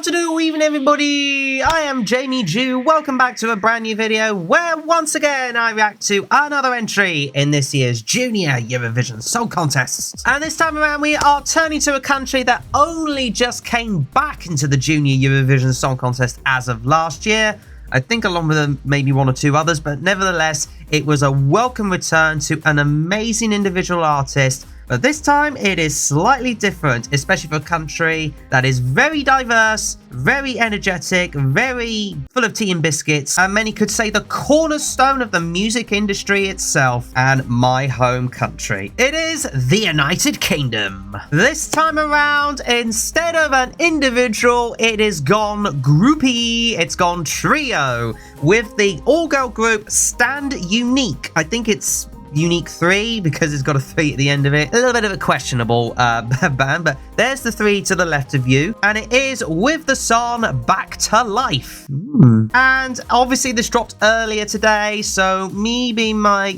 afternoon or evening, everybody. I am Jamie Jew. Welcome back to a brand new video where once again I react to another entry in this year's Junior Eurovision Song Contest. And this time around we are turning to a country that only just came back into the Junior Eurovision Song Contest as of last year. I think along with them, maybe one or two others, but nevertheless, it was a welcome return to an amazing individual artist. But this time, it is slightly different, especially for a country that is very diverse, very energetic, very full of tea and biscuits, and many could say the cornerstone of the music industry itself, and my home country. It is the United Kingdom. This time around, instead of an individual, it is gone groupie, it's gone trio, with the all-girl group STAND UNIQU. I think it's UNIQU3 because it's got a 3 at the end of it. A little bit of a questionable band, but there's the 3 to the left of you, and it is with the song Back to Life. And obviously this dropped earlier today, so me being my,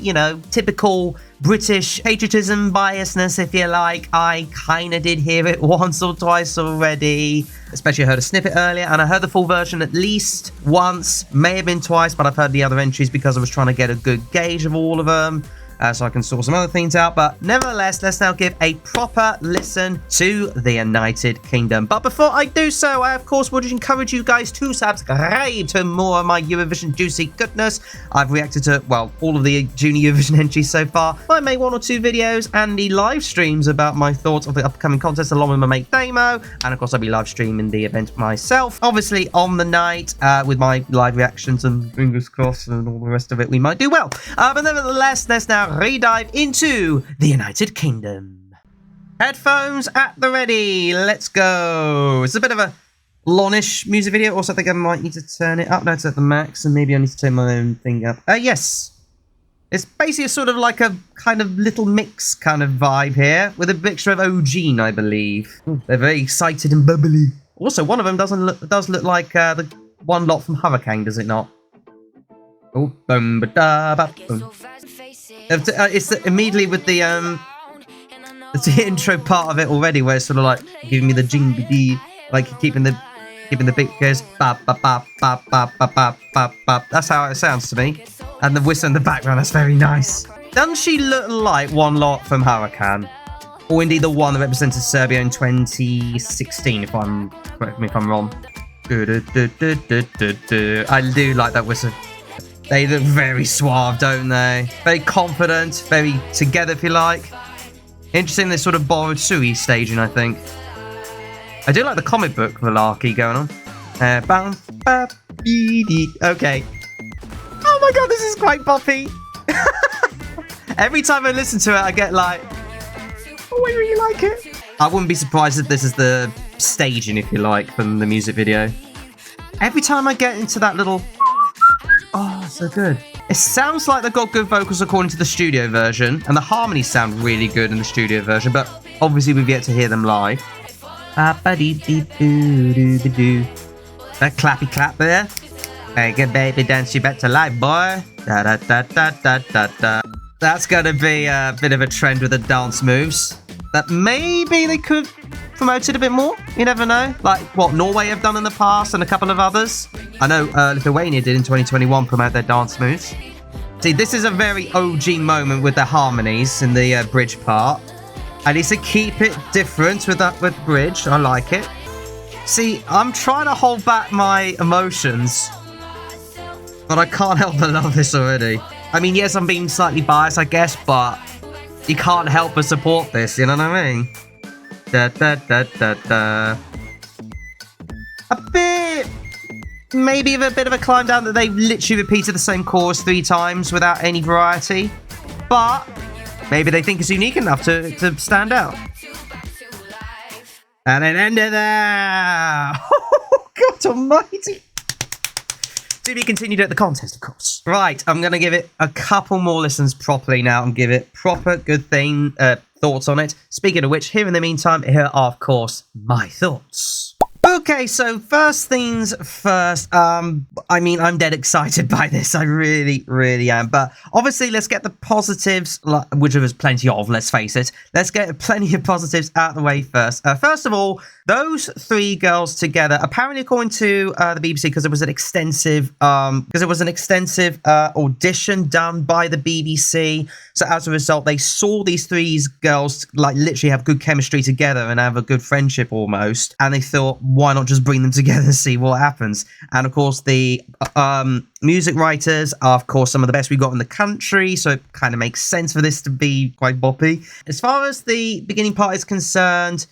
typical British patriotism biasness, if you like, I kind of did hear it once or twice already. Especially I heard a snippet earlier, and I heard the full version at least once, may have been twice, but I've heard the other entries because I was trying to get a good gauge of all of them. So I can sort some other things out, but nevertheless, let's now give a proper listen to the United Kingdom. But before I do so, I of course would encourage you guys to subscribe to more of my Eurovision juicy goodness. I've reacted to, well, all of the Junior Eurovision entries so far. I made 1 or 2 videos and the live streams about my thoughts of the upcoming contest along with my mate Damo, and of course I'll be live streaming the event myself, obviously on the night with my live reactions, and fingers crossed and all the rest of it, we might do well. But nevertheless, let's now re-dive into the United Kingdom. Headphones at the ready. Let's go. It's a bit of a longish music video. Also, I think I might need to turn it up. No, it's at the max, and maybe I need to turn my own thing up. Yes. It's basically sort of like a kind of little mix kind of vibe here with a mixture of OG, I believe. They're very excited and bubbly. Also, one of them does look like the one lot from Hurricane, does it not? Oh, boom, ba da ba boom. It's immediately with the intro part of it already, where it's sort of like giving me the jing-be-dee, like keeping the beat goes ba ba ba ba ba ba ba ba ba. That's how it sounds to me, and the whistle in the background. That's very nice. Doesn't she look like one lot from Hurricane, or indeed the one that represented Serbia in 2016? Correct me if I'm wrong. I do like that whistle. They look very suave, don't they? Very confident, very together, if you like. Interesting, they sort of borrowed Sui staging, I think. I do like the comic book malarkey going on. Okay. Oh my god, this is quite boppy. Every time I listen to it, I get like, oh, I really like it. I wouldn't be surprised if this is the staging, if you like, from the music video. Every time I get into that little... Oh, so good. It sounds like they've got good vocals according to the studio version, and the harmonies sound really good in the studio version, but obviously we've yet to hear them live. That clappy clap there. Hey, good baby, dance you back to life, boy. Da da da da da da da. That's gonna be a bit of a trend with the dance moves that maybe they could promote it a bit more. You never know. Like what Norway have done in the past and a couple of others. I know Lithuania did in 2021 promote their dance moves. See, this is a very OG moment with the harmonies in the bridge part. At least to keep it different with bridge. I like it. See, I'm trying to hold back my emotions, but I can't help but love this already. I mean, yes, I'm being slightly biased, I guess, but you can't help but support this, you know what I mean? Da da da da da. A bit... Maybe a bit of a climb down that they've literally repeated the same chorus 3 times without any variety. But maybe they think it's unique enough to stand out. And it ended there. Oh, God almighty. To be continued at the contest, of course. Right, I'm going to give it a couple more listens properly now and give it proper good thoughts on it. Speaking of which, here in the meantime, here are, of course, my thoughts. Okay, so first things first, I mean, I'm dead excited by this. I really, really am. But obviously, let's get the positives, which there's plenty of, let's face it. Let's get plenty of positives out of the way first. First of all, those three girls together, apparently according to the BBC, because it was an extensive, audition done by the BBC. So as a result, they saw these three girls like literally have good chemistry together and have a good friendship almost. And they thought, why not just bring them together and see what happens? And of course, the music writers are, of course, some of the best we've got in the country. So it kind of makes sense for this to be quite boppy. As far as the beginning part is concerned,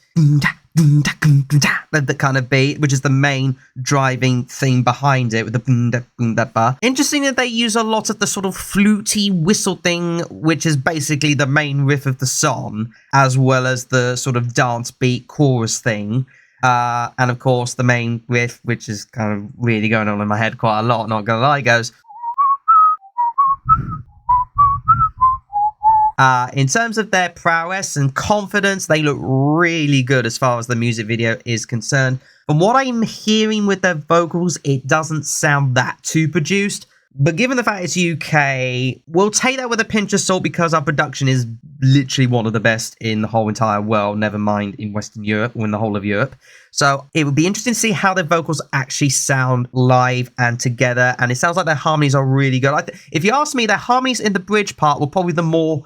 the kind of beat, which is the main driving theme behind it with the bar. Interesting that they use a lot of the sort of fluty whistle thing, which is basically the main riff of the song, as well as the sort of dance beat chorus thing. And of course, the main riff, which is kind of really going on in my head quite a lot, not gonna lie, goes. In terms of their prowess and confidence, they look really good as far as the music video is concerned. From what I'm hearing with their vocals, it doesn't sound that too produced. But given the fact it's UK, we'll take that with a pinch of salt because our production is literally one of the best in the whole entire world, never mind in Western Europe or in the whole of Europe. So it would be interesting to see how their vocals actually sound live and together. And it sounds like their harmonies are really good. If you ask me, their harmonies in the bridge part were probably the more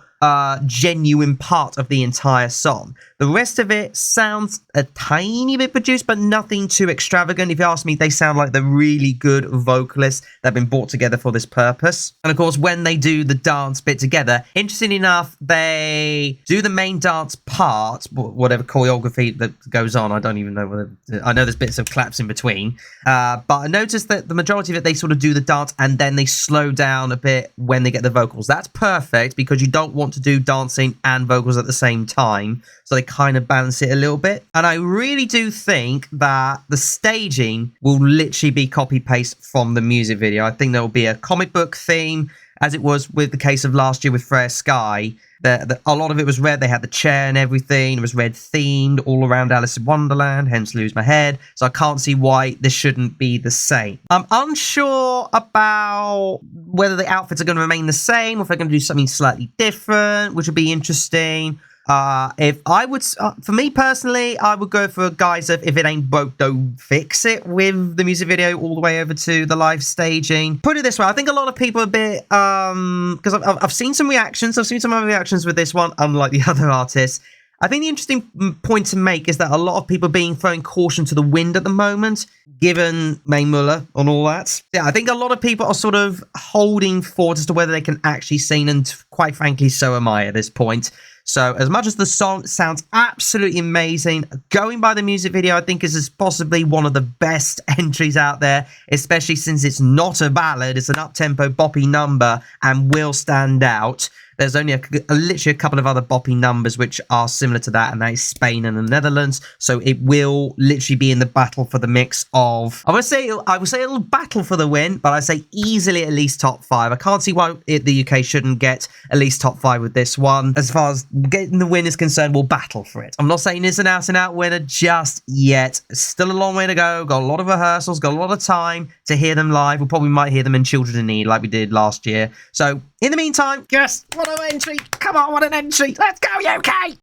genuine part of the entire song. The rest of it sounds a tiny bit produced, but nothing too extravagant. If you ask me, they sound like the really good vocalists that have been brought together for this purpose. And of course, when they do the dance bit together, interesting enough, they do the main dance part, whatever choreography that goes on. I don't even know whether, I know there's bits of claps in between, but I noticed that the majority of it, they sort of do the dance and then they slow down a bit when they get the vocals. That's perfect because you don't want to do dancing and vocals at the same time, so they kind of balance it a little bit. And I really do think that the staging will literally be copy paste from the music video. I think there will be a comic book theme, as it was with the case of last year with Fair Sky. A lot of it was red. They had the chair and everything. It was red themed all around Alice in Wonderland, hence Lose My Head. So I can't see why this shouldn't be the same. I'm unsure about whether the outfits are going to remain the same or if they're going to do something slightly different, which would be interesting. If I would, for me personally, I would go for guys of if it ain't broke, don't fix it with the music video all the way over to the live staging. Put it this way, I think a lot of people are a bit, because I've seen some reactions, I've seen some other reactions with this one, unlike the other artists. I think the interesting point to make is that a lot of people are being throwing caution to the wind at the moment, given May Muller and all that. Yeah, I think a lot of people are sort of holding forward as to whether they can actually sing, and quite frankly, so am I at this point. So as much as the song sounds absolutely amazing, going by the music video, I think is possibly one of the best entries out there, especially since it's not a ballad, it's an up-tempo boppy number and will stand out. There's only literally a couple of other boppy numbers which are similar to that, and that is Spain and the Netherlands. So it will literally be in the battle for the mix of, I would say it'll battle for the win, but I say easily at least top 5. I can't see why the UK shouldn't get at least top 5 with this one. As far as getting the win is concerned, we'll battle for it. I'm not saying it's an out-and-out winner just yet. Still a long way to go. Got a lot of rehearsals, got a lot of time to hear them live. We probably might hear them in Children in Need like we did last year. So in the meantime, yes, what an entry! Come on, what an entry! Let's go, UK!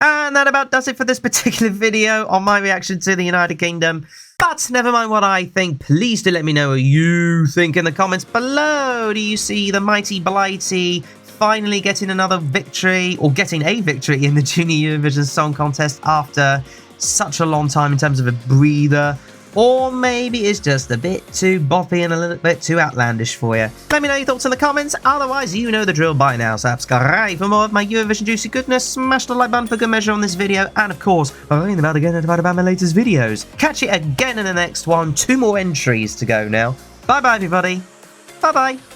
And that about does it for this particular video on my reaction to the United Kingdom. But never mind what I think, please do let me know what you think in the comments below. Do you see the mighty Blighty finally getting another victory, or getting a victory in the Junior Eurovision Song Contest after such a long time in terms of a breather? Or maybe it's just a bit too boppy and a little bit too outlandish for you. Let me know your thoughts in the comments. Otherwise, you know the drill by now. Subscribe for more of my Eurovision juicy goodness. Smash the like button for good measure on this video. And of course, ring the bell to get notified about my latest videos. Catch you again in the next one. 2 more entries to go now. Bye-bye, everybody. Bye-bye.